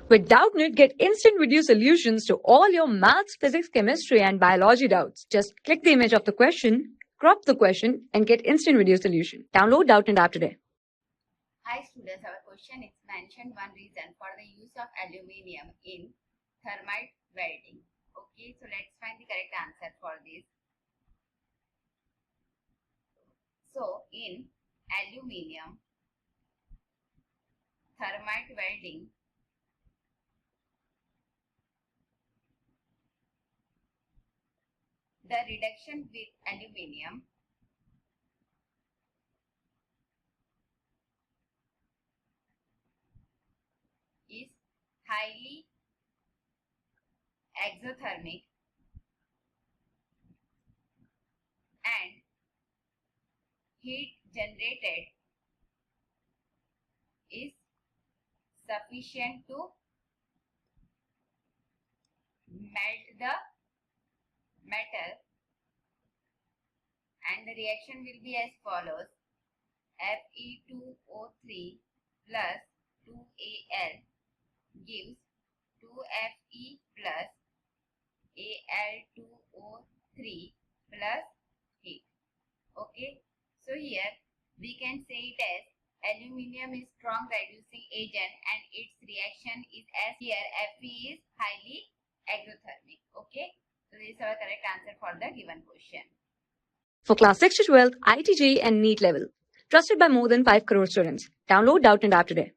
With Doubtnut, get instant video solutions to all your maths, physics, chemistry, and biology doubts. Just click the image of the question, crop the question, and get instant video solution. Download Doubtnut app today. Hi students, our question is mentioned one reason for the use of aluminium in thermite welding. Okay, so let's find the correct answer for this. So in aluminium thermite welding, the reduction with aluminium is highly exothermic and heat generated is sufficient to melt the metal, and the reaction will be as follows: Fe2O3 plus 2Al gives 2Fe plus Al2O3 plus heat. Okay, so here we can say it as aluminium is strong reducing agent and its reaction is as here Fe is highly exothermic. Okay, so this is our correct answer for the given question. For class 6 to 12, IIT JEE and NEET level. Trusted by more than 5 crore students. Download Doubtnut app today.